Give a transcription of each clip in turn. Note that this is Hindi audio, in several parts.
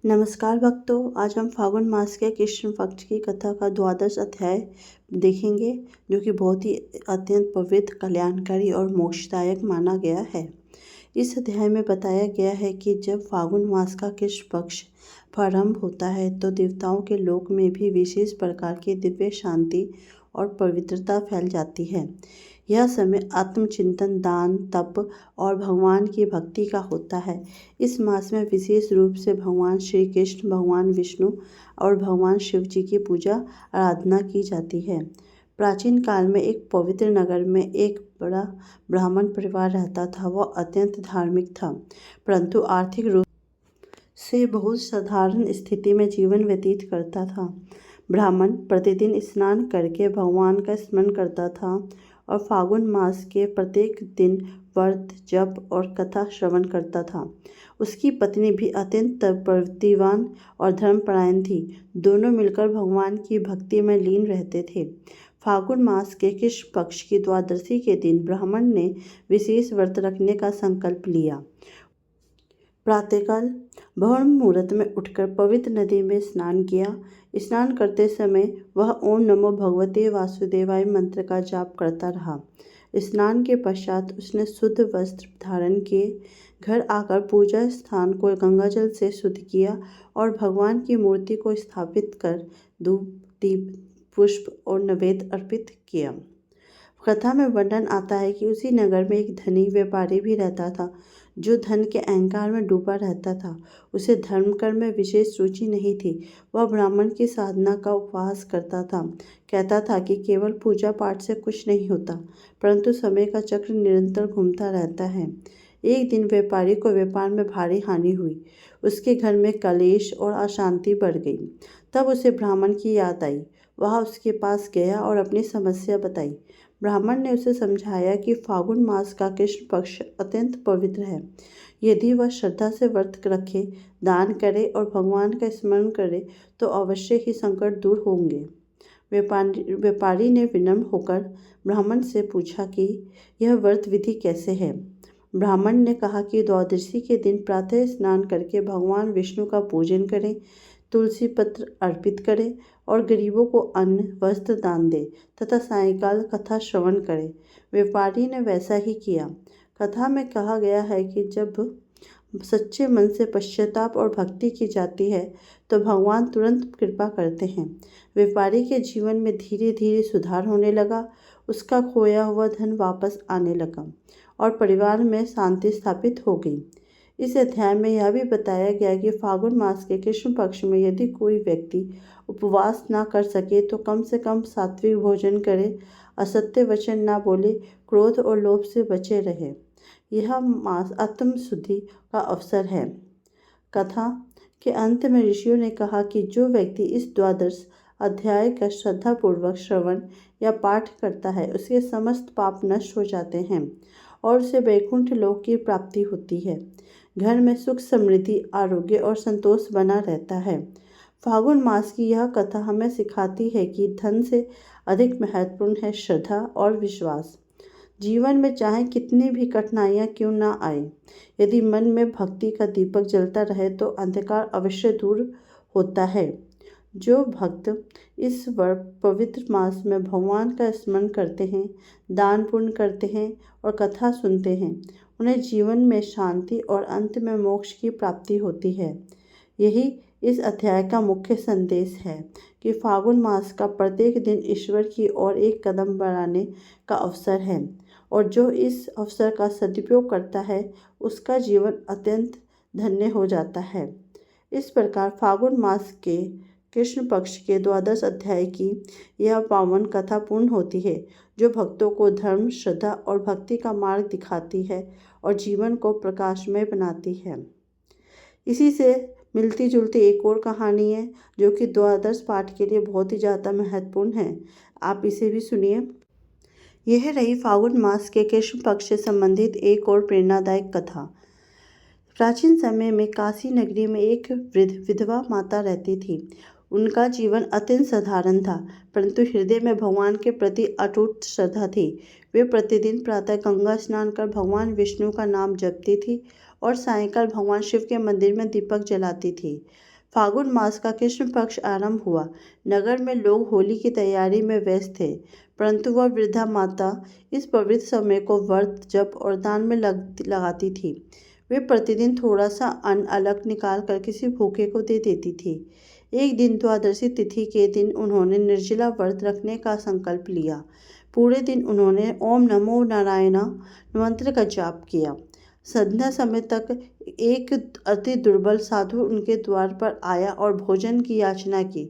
नमस्कार भक्तों, आज हम फागुन मास के कृष्ण पक्ष की कथा का द्वादश अध्याय देखेंगे, जो कि बहुत ही अत्यंत पवित्र, कल्याणकारी और मोक्षदायक माना गया है। इस अध्याय में बताया गया है कि जब फागुन मास का कृष्ण पक्ष प्रारंभ होता है तो देवताओं के लोक में भी विशेष प्रकार की दिव्य शांति और पवित्रता फैल जाती है। यह समय आत्मचिंतन, दान, तप और भगवान की भक्ति का होता है। इस मास में विशेष रूप से भगवान श्री कृष्ण, भगवान विष्णु और भगवान शिव जी की पूजा आराधना की जाती है। प्राचीन काल में एक पवित्र नगर में एक बड़ा ब्राह्मण परिवार रहता था। वह अत्यंत धार्मिक था, परंतु आर्थिक रूप से बहुत साधारण स्थिति में जीवन व्यतीत करता था। ब्राह्मण प्रतिदिन स्नान करके भगवान का स्मरण करता था और फागुन मास के प्रत्येक दिन व्रत, जप और कथा श्रवण करता था। उसकी पत्नी भी अत्यंत प्रवृत्तिवान और धर्मपरायण थी। दोनों मिलकर भगवान की भक्ति में लीन रहते थे। फागुन मास के कृष्ण पक्ष की द्वादशी के दिन ब्राह्मण ने विशेष व्रत रखने का संकल्प लिया। प्रातःकाल ब्रह्म मुहूर्त में उठकर पवित्र नदी में स्नान किया। स्नान करते समय वह ओम नमो भगवते वासुदेवाय मंत्र का जाप करता रहा। स्नान के पश्चात उसने शुद्ध वस्त्र धारण किए। घर आकर पूजा स्थान को गंगाजल से शुद्ध किया और भगवान की मूर्ति को स्थापित कर धूप, दीप, पुष्प और नैवेद्य अर्पित किया। कथा में वर्णन आता है कि उसी नगर में एक धनी व्यापारी भी रहता था, जो धन के अहंकार में डूबा रहता था। उसे धर्म कर्म में विशेष रुचि नहीं थी। वह ब्राह्मण की साधना का उपवास करता था। कहता था कि केवल पूजा पाठ से कुछ नहीं होता, परंतु समय का चक्र निरंतर घूमता रहता है। एक दिन व्यापारी को व्यापार में भारी हानि हुई। उसके घर में कलेश और अशांति बढ़ गई। तब उसे ब्राह्मण की याद आई। वह उसके पास गया और अपनी समस्या बताई। ब्राह्मण ने उसे समझाया कि फागुन मास का कृष्ण पक्ष अत्यंत पवित्र है। यदि वह श्रद्धा से व्रत रखे, दान करे और भगवान का स्मरण करे तो अवश्य ही संकट दूर होंगे। व्यापारी ने विनम्र होकर ब्राह्मण से पूछा कि यह व्रत विधि कैसे है। ब्राह्मण ने कहा कि द्वादशी के दिन प्रातः स्नान करके भगवान विष्णु का पूजन करें, तुलसी पत्र अर्पित करें और गरीबों को अन्न वस्त्र दान दे तथा सायंकाल कथा श्रवण करे। व्यापारी ने वैसा ही किया। कथा में कहा गया है कि जब सच्चे मन से पश्चाताप और भक्ति की जाती है तो भगवान तुरंत कृपा करते हैं। व्यापारी के जीवन में धीरे धीरे सुधार होने लगा। उसका खोया हुआ धन वापस आने लगा और परिवार में शांति स्थापित हो गई। इस अध्याय में यह भी बताया गया कि फागुन मास के कृष्ण पक्ष में यदि कोई व्यक्ति उपवास ना कर सके तो कम से कम सात्विक भोजन करे, असत्य वचन ना बोले, क्रोध और लोभ से बचे रहे। यह मास आत्म शुद्धि का अवसर है। कथा के अंत में ऋषियों ने कहा कि जो व्यक्ति इस द्वादश अध्याय का श्रद्धापूर्वक श्रवण या पाठ करता है, उसके समस्त पाप नष्ट हो जाते हैं और उसे वैकुंठ लोक की प्राप्ति होती है। घर में सुख, समृद्धि, आरोग्य और संतोष बना रहता है। फागुन मास की यह कथा हमें सिखाती है कि धन से अधिक महत्वपूर्ण है श्रद्धा और विश्वास। जीवन में चाहे कितनी भी कठिनाइयाँ क्यों ना आए, यदि मन में भक्ति का दीपक जलता रहे तो अंधकार अवश्य दूर होता है। जो भक्त इस पवित्र मास में भगवान का स्मरण करते हैं, दान पुण्य करते हैं और कथा सुनते हैं, उन्हें जीवन में शांति और अंत में मोक्ष की प्राप्ति होती है। यही इस अध्याय का मुख्य संदेश है कि फागुन मास का प्रत्येक दिन ईश्वर की ओर एक कदम बढ़ाने का अवसर है और जो इस अवसर का सदुपयोग करता है उसका जीवन अत्यंत धन्य हो जाता है। इस प्रकार फागुन मास के कृष्ण पक्ष के द्वादश अध्याय की यह पावन कथा पूर्ण होती है, जो भक्तों को धर्म, श्रद्धा और भक्ति का मार्ग दिखाती है और जीवन को प्रकाशमय बनाती है। इसी से मिलती जुलती एक और कहानी है, जो कि द्वादश पाठ के लिए बहुत ही ज़्यादा महत्वपूर्ण है। आप इसे भी सुनिए। यह रही फागुन मास के कृष्ण पक्ष से संबंधित एक और प्रेरणादायक कथा। प्राचीन समय में काशी नगरी में एक वृद्ध विधवा माता रहती थी। उनका जीवन अत्यंत साधारण था, परंतु हृदय में भगवान के प्रति अटूट श्रद्धा थी। वे प्रतिदिन प्रातः गंगा स्नान कर भगवान विष्णु का नाम जपती थी और सायंकाल भगवान शिव के मंदिर में दीपक जलाती थी। फागुन मास का कृष्ण पक्ष आरंभ हुआ। नगर में लोग होली की तैयारी में व्यस्त थे, परंतु वह वृद्धा माता इस पवित्र समय को व्रत, जप और दान में लगाती थी। वे प्रतिदिन थोड़ा सा अन्न अलग निकाल कर किसी भूखे को दे देती थी। एक दिन द्वादशी तिथि के दिन उन्होंने निर्जला व्रत रखने का संकल्प लिया। पूरे दिन उन्होंने ओम नमो नारायणा मंत्र का जाप किया। संध्या समय तक एक अति दुर्बल साधु उनके द्वार पर आया और भोजन की याचना की।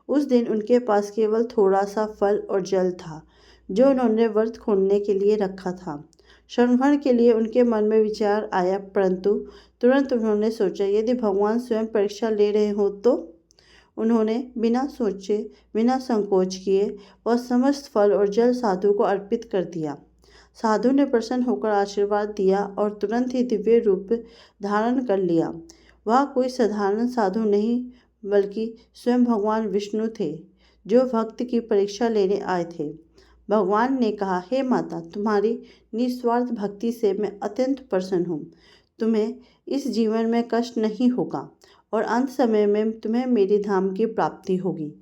उस दिन उनके पास केवल थोड़ा सा फल और जल था, जो उन्होंने व्रत खोलने के लिए रखा था। क्षण भर के लिए उनके मन में विचार आया, परंतु तुरंत उन्होंने सोचा, यदि भगवान स्वयं परीक्षा ले रहे हों तो? उन्होंने बिना सोचे, बिना संकोच किए वह समस्त फल और जल साधु को अर्पित कर दिया। साधु ने प्रसन्न होकर आशीर्वाद दिया और तुरंत ही दिव्य रूप धारण कर लिया। वह कोई साधारण साधु नहीं, बल्कि स्वयं भगवान विष्णु थे, जो भक्त की परीक्षा लेने आए थे। भगवान ने कहा, हे माता, तुम्हारी निस्वार्थ भक्ति से मैं अत्यंत प्रसन्न हूँ। तुम्हें इस जीवन में कष्ट नहीं होगा और अंत समय में तुम्हें मेरी धाम की प्राप्ति होगी।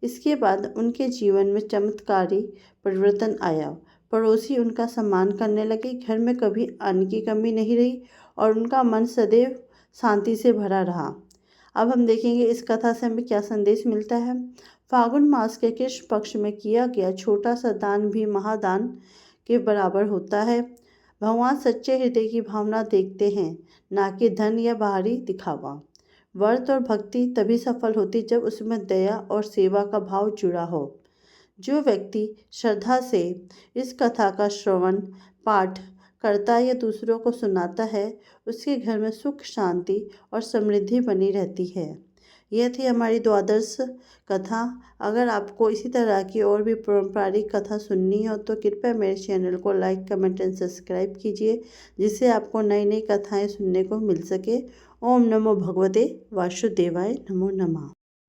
इसके बाद उनके जीवन में चमत्कारी परिवर्तन आया। पड़ोसी उनका सम्मान करने लगे, घर में कभी अन्न की कमी नहीं रही और उनका मन सदैव शांति से भरा रहा। अब हम देखेंगे इस कथा से हमें क्या संदेश मिलता है। फागुन मास के कृष्ण पक्ष में किया गया छोटा सा दान भी महादान के बराबर होता है। भगवान सच्चे हृदय की भावना देखते हैं, ना कि धन या बाहरी दिखावा। व्रत और भक्ति तभी सफल होती जब उसमें दया और सेवा का भाव जुड़ा हो। जो व्यक्ति श्रद्धा से इस कथा का श्रवण पाठ करता या दूसरों को सुनाता है, उसके घर में सुख, शांति और समृद्धि बनी रहती है। यह थी हमारी द्वादश कथा। अगर आपको इसी तरह की और भी पारंपरिक कथा सुननी हो तो कृपया मेरे चैनल को लाइक, कमेंट एंड सब्सक्राइब कीजिए, जिससे आपको नई नई कथाएं सुनने को मिल सके। ओम नमो भगवते वासुदेवाय नमो नमः।